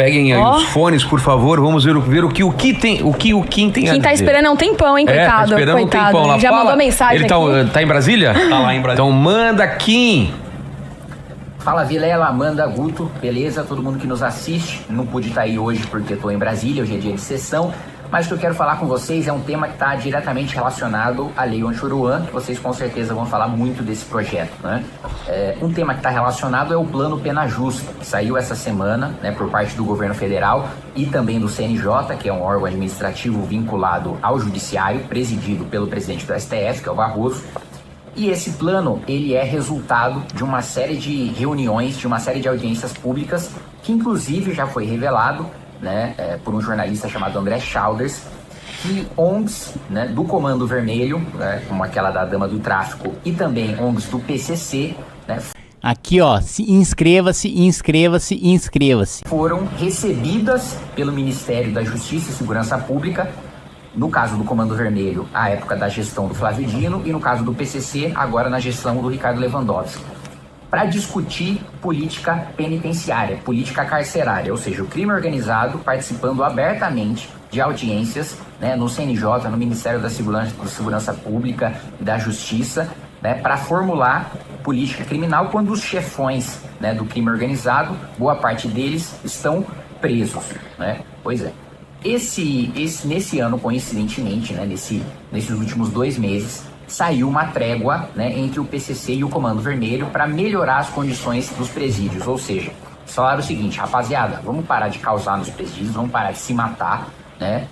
Peguem aí os fones, por favor. Vamos ver o que tem. O que Kim tem a dizer. Quem tá esperando é um tempão, hein, coitado. Tá esperando um tempão lá. Ele já mandou mensagem aqui. Ele tá em Brasília? Tá lá em Brasília. Então manda, Kim. Fala Vilela, Amanda, Guto, beleza? Todo mundo que nos assiste. Não pude estar aí hoje porque estou em Brasília, hoje é dia de sessão. Mas o que eu quero falar com vocês é um tema que está diretamente relacionado à Lei Anchoruan, que vocês com certeza vão falar muito desse projeto, né? Um tema que está relacionado é o Plano Pena Justa, que saiu essa semana, né, por parte do governo federal e também do CNJ, que é um órgão administrativo vinculado ao judiciário, presidido pelo presidente do STF, que é o Barroso. E esse plano, ele é resultado de uma série de reuniões, de uma série de audiências públicas, que inclusive já foi revelado, né, por um jornalista chamado André Chalders, que ONGs, né, do Comando Vermelho, né, como aquela da Dama do Tráfico, e também ONGs do PCC, né, aqui ó, inscreva-se, foram recebidas pelo Ministério da Justiça e Segurança Pública, no caso do Comando Vermelho, à época da gestão do Flávio Dino, e no caso do PCC, agora na gestão do Ricardo Lewandowski, para discutir política penitenciária, política carcerária, ou seja, o crime organizado participando abertamente de audiências, né, no CNJ, no Ministério da Segurança Pública e da Justiça, né, para formular política criminal quando os chefões, né, do crime organizado, boa parte deles estão presos, né? Pois é. Nesse ano, coincidentemente, né, nesses últimos 2 meses, saiu uma trégua, né, entre o PCC e o Comando Vermelho para melhorar as condições dos presídios. Ou seja, eles falaram o seguinte: rapaziada, vamos parar de causar nos presídios, vamos parar de se matar, né,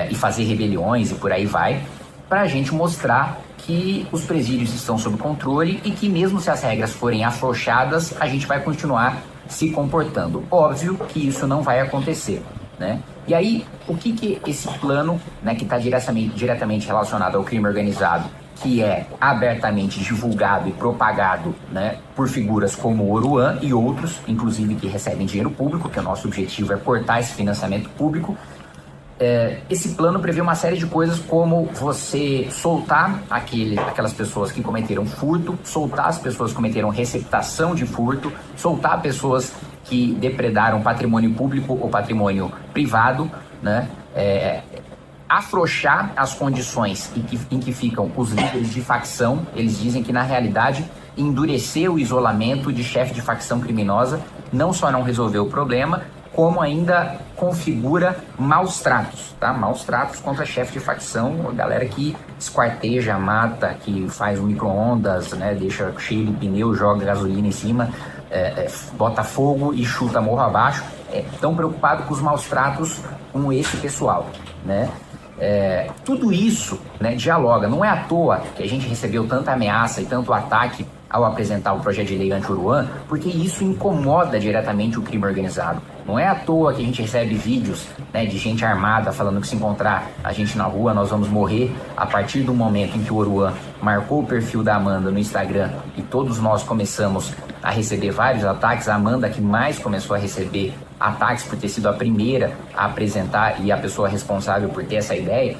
e fazer rebeliões e por aí vai, para a gente mostrar que os presídios estão sob controle e que mesmo se as regras forem afrouxadas, a gente vai continuar se comportando. Óbvio que isso não vai acontecer, né? E aí, o que esse plano, né, que está diretamente relacionado ao crime organizado, que é abertamente divulgado e propagado, né, por figuras como o Oruan e outros, inclusive que recebem dinheiro público, que o nosso objetivo é cortar esse financiamento público, esse plano prevê uma série de coisas, como você soltar aquelas pessoas que cometeram furto, soltar as pessoas que cometeram receptação de furto, soltar pessoas que depredaram patrimônio público ou patrimônio privado, né? Afrouxar as condições em que ficam os líderes de facção. Eles dizem que, na realidade, endurecer o isolamento de chefe de facção criminosa não só não resolveu o problema, como ainda configura maus tratos, tá? Maus tratos contra chefe de facção, a galera que esquarteja, mata, que faz um micro-ondas, né, deixa cheio de pneu, joga gasolina em cima, bota fogo e chuta morro abaixo. Tão preocupado com os maus tratos com esse pessoal, né? Tudo isso, né, dialoga. Não é à toa que a gente recebeu tanta ameaça e tanto ataque ao apresentar o projeto de lei Anchoruan, porque isso incomoda diretamente o crime organizado. Não é à toa que a gente recebe vídeos, né, de gente armada falando que se encontrar a gente na rua nós vamos morrer. A partir do momento em que o Oruan marcou o perfil da Amanda no Instagram e todos nós começamos a receber vários ataques, a Amanda que mais começou a receber ataques por ter sido a primeira a apresentar e a pessoa responsável por ter essa ideia.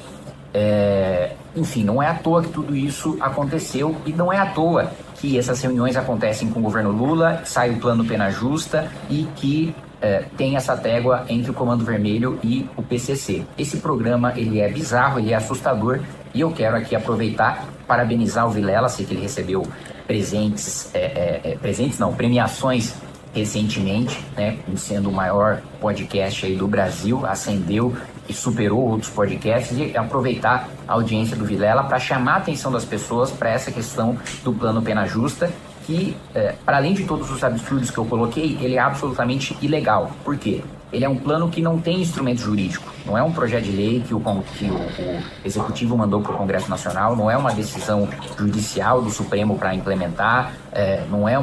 Enfim, não é à toa que tudo isso aconteceu, e não é à toa que essas reuniões acontecem com o governo Lula, sai o Plano Pena Justa e que tem essa trégua entre o Comando Vermelho e o PCC. Esse programa, ele é bizarro, ele é assustador, e eu quero aqui aproveitar, parabenizar o Vilela, sei que ele recebeu premiações recentemente, né, sendo o maior podcast aí do Brasil, ascendeu e superou outros podcasts, e aproveitar a audiência do Vilela para chamar a atenção das pessoas para essa questão do Plano Pena Justa, que, para além de todos os absurdos que eu coloquei, ele é absolutamente ilegal. Por quê? Ele é um plano que não tem instrumento jurídico, não é um projeto de lei que o Executivo mandou para o Congresso Nacional, não é uma decisão judicial do Supremo para implementar, não é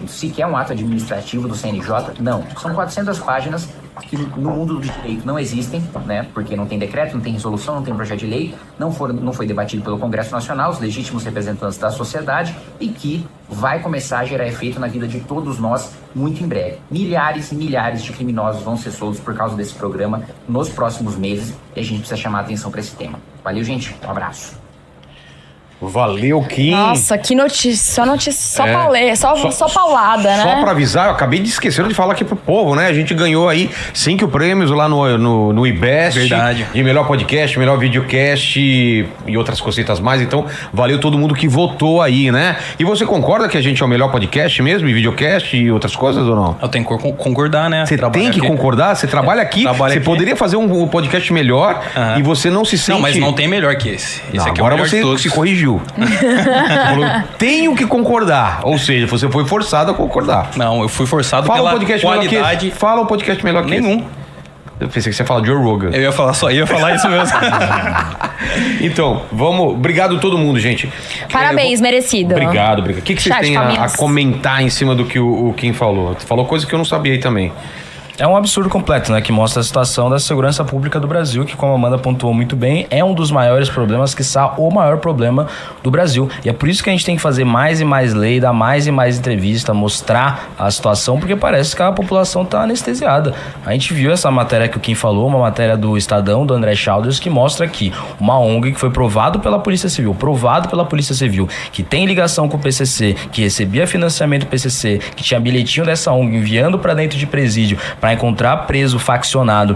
sequer um ato administrativo do CNJ, não. São 400 páginas que no mundo do direito não existem, né? Porque não tem decreto, não tem resolução, não tem projeto de lei, não foi debatido pelo Congresso Nacional, os legítimos representantes da sociedade, e que vai começar a gerar efeito na vida de todos nós muito em breve. Milhares e milhares de criminosos vão ser soltos por causa desse programa nos próximos meses, e a gente precisa chamar a atenção para esse tema. Valeu, gente. Um abraço. Valeu, Kim. Nossa, que notícia, só paulê, só paulada, né? Só pra avisar, eu acabei de esquecer de falar aqui pro povo, né? A gente ganhou aí 5 prêmios lá no IBEST. Verdade. De melhor podcast, melhor videocast e outras cositas mais. Então, valeu todo mundo que votou aí, né? E você concorda que a gente é o melhor podcast mesmo, e videocast e outras coisas ou não? Eu tenho que concordar, né? Você tem que concordar? Você trabalha aqui, você poderia fazer um podcast melhor e você não se sente... Não, mas não tem melhor que esse. Esse aqui é o agora melhor você de todos. se corrigiu. Você falou, tenho que concordar. Ou seja, você foi forçado a concordar. Não, eu fui forçado Fala pela um podcast qualidade. Fala um podcast melhor que Nenhum. Eu pensei que você ia falar Joe Rogan. Eu ia falar isso mesmo. Então, vamos... Obrigado a todo mundo, gente. Parabéns, merecido. Obrigado. O que vocês têm a comentar em cima do que o Kim falou? Falou coisa que eu não sabia aí também. É um absurdo completo, né? Que mostra a situação da segurança pública do Brasil, que, como a Amanda pontuou muito bem, é um dos maiores problemas, quiçá o maior problema do Brasil. E é por isso que a gente tem que fazer mais e mais lei, dar mais e mais entrevista, mostrar a situação, porque parece que a população está anestesiada. A gente viu essa matéria que o Kim falou, uma matéria do Estadão, do André Chalders, que mostra que uma ONG que foi provado pela Polícia Civil, que tem ligação com o PCC, que recebia financiamento do PCC, que tinha bilhetinho dessa ONG enviando para dentro de presídio, para encontrar preso faccionado,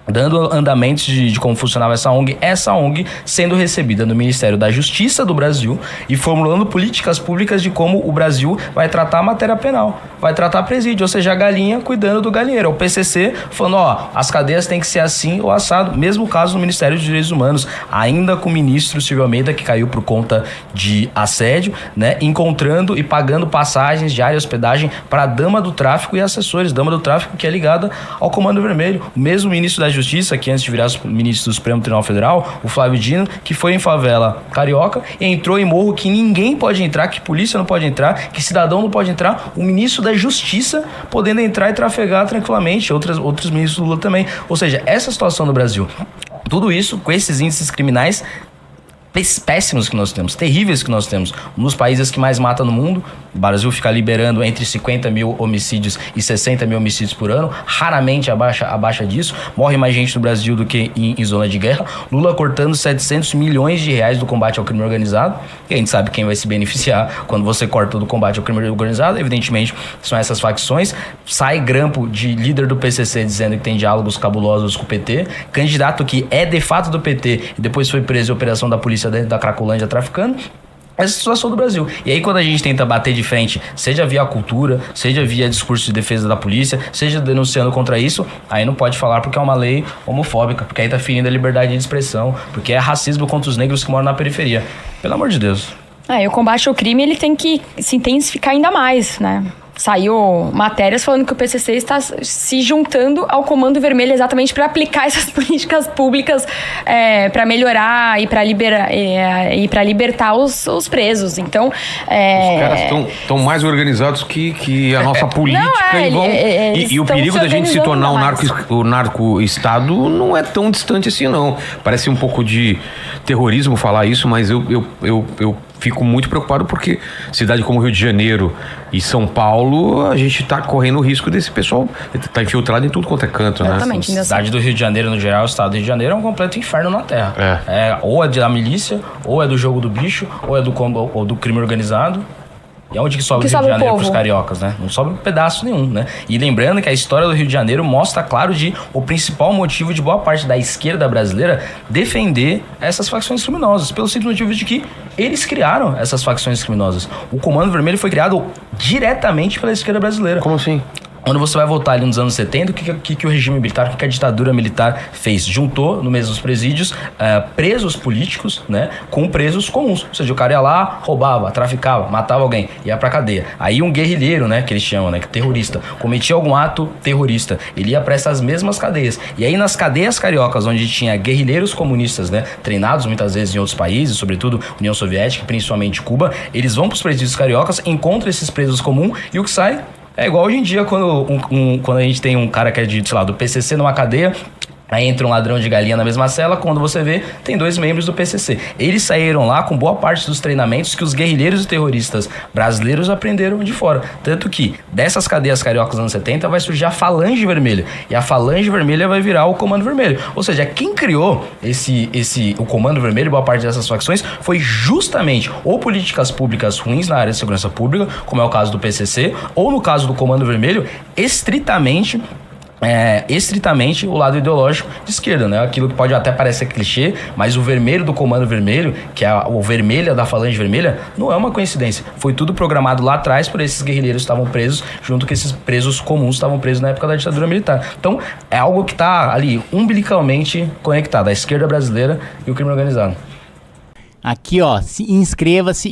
dando andamentos de como funcionava essa ONG sendo recebida no Ministério da Justiça do Brasil e formulando políticas públicas de como o Brasil vai tratar a matéria penal, vai tratar presídio, ou seja, a galinha cuidando do galinheiro. O PCC falando, as cadeias têm que ser assim ou assado. Mesmo caso no Ministério dos Direitos Humanos, ainda com o ministro Silvio Almeida, que caiu por conta de assédio, né, encontrando e pagando passagens, diária, hospedagem para a dama do tráfico e assessores, dama do tráfico que é ligada ao Comando Vermelho. O mesmo ministro da Justiça, que antes de virar ministro do Supremo Tribunal Federal, o Flávio Dino, que foi em favela carioca e entrou em morro que ninguém pode entrar, que polícia não pode entrar, que cidadão não pode entrar, o ministro da Justiça podendo entrar e trafegar tranquilamente, outros ministros do Lula também. Ou seja, essa situação no Brasil, tudo isso com esses índices criminais péssimos que nós temos, terríveis que nós temos. Um dos países que mais mata no mundo. O Brasil fica liberando entre 50 mil homicídios e 60 mil homicídios por ano. Raramente abaixa disso. Morre mais gente no Brasil do que em zona de guerra. Lula cortando 700 milhões de reais do combate ao crime organizado. E a gente sabe quem vai se beneficiar quando você corta do combate ao crime organizado. Evidentemente, são essas facções. Sai grampo de líder do PCC dizendo que tem diálogos cabulosos com o PT. Candidato que é de fato do PT e depois foi preso em operação da polícia dentro da Cracolândia traficando. Essa situação do Brasil. E aí quando a gente tenta bater de frente, seja via cultura, seja via discurso de defesa da polícia, seja denunciando contra isso, aí não pode falar porque é uma lei homofóbica, porque aí tá ferindo a liberdade de expressão, porque é racismo contra os negros que moram na periferia. Pelo amor de Deus. E o combate ao crime, ele tem que se intensificar ainda mais, né? Saiu matérias falando que o PCC está se juntando ao Comando Vermelho exatamente para aplicar essas políticas públicas para melhorar e para libertar os presos. Os caras estão mais organizados que a nossa política. E o perigo da gente se tornar o narco-estado não é tão distante assim, não. Parece um pouco de terrorismo falar isso, mas eu fico muito preocupado porque cidade como Rio de Janeiro e São Paulo, a gente tá correndo o risco desse pessoal tá infiltrado em tudo quanto é canto, exatamente, né? A cidade do Rio de Janeiro, no geral, o estado do Rio de Janeiro é um completo inferno na terra. Ou é da milícia, ou é do jogo do bicho, ou é do crime organizado. E onde que sobe o Rio de Janeiro pros cariocas, né? Não sobe um pedaço nenhum, né? E lembrando que a história do Rio de Janeiro mostra, claro, o principal motivo de boa parte da esquerda brasileira defender essas facções criminosas, pelo simples motivo de que eles criaram essas facções criminosas. O Comando Vermelho foi criado diretamente pela esquerda brasileira. Como assim? Quando você vai voltar ali nos anos 70, o que o regime militar, o que a ditadura militar fez? Juntou no mesmo presídios presos políticos, né, com presos comuns. Ou seja, o cara ia lá, roubava, traficava, matava alguém, ia pra cadeia. Aí um guerrilheiro, né, que eles chamam, né, que terrorista, cometia algum ato terrorista, ele ia pra essas mesmas cadeias. E aí nas cadeias cariocas, onde tinha guerrilheiros comunistas, né, treinados muitas vezes em outros países, sobretudo União Soviética, principalmente Cuba, eles vão pros presídios cariocas, encontram esses presos comuns e o que sai é igual hoje em dia quando a gente tem um cara que é do PCC numa cadeia, Aí entra um ladrão de galinha na mesma cela, quando você vê, tem 2 membros do PCC. Eles saíram lá com boa parte dos treinamentos que os guerrilheiros e terroristas brasileiros aprenderam de fora. Tanto que dessas cadeias cariocas dos anos 70 vai surgir a Falange Vermelha. E a Falange Vermelha vai virar o Comando Vermelho. Ou seja, quem criou o Comando Vermelho, boa parte dessas facções, foi justamente ou políticas públicas ruins na área de segurança pública, como é o caso do PCC, ou no caso do Comando Vermelho, estritamente o lado ideológico de esquerda, né? Aquilo que pode até parecer clichê, mas o vermelho do Comando Vermelho, que é o vermelha da Falange Vermelha, não é uma coincidência. Foi tudo programado lá atrás por esses guerrilheiros que estavam presos, junto com esses presos comuns que estavam presos na época da ditadura militar. Então, é algo que está ali umbilicalmente conectado, a esquerda brasileira e o crime organizado. Aqui, ó, inscreva-se.